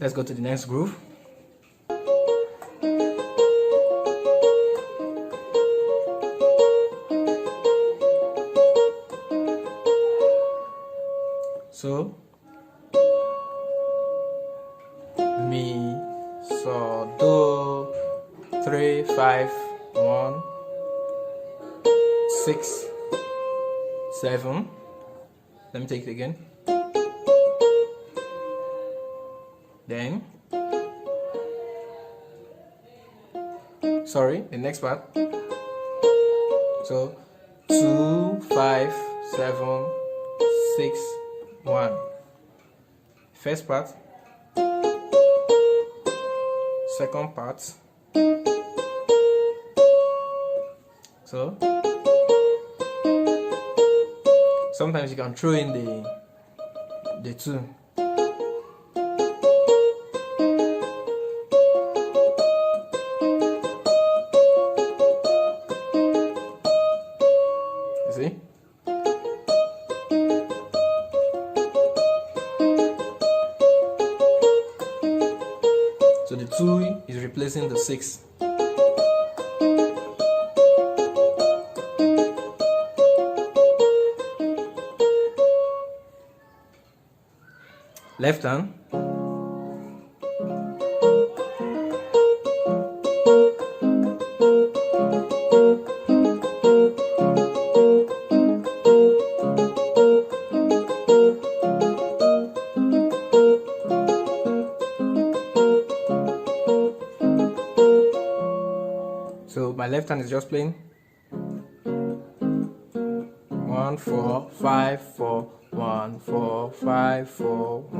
Let's go to the next groove. So mi, so, do, 3, 5, 1, 6, 7. Let me take it again. Then, sorry, the next part. So 2, 5, 7, 6, 1. First part. Second part. So sometimes you can throw in the 2. You see? So the 2 is replacing the 6. Left hand. So my left hand is just playing 1, 4, 5, 4, 1, 4, 5, 4, 1.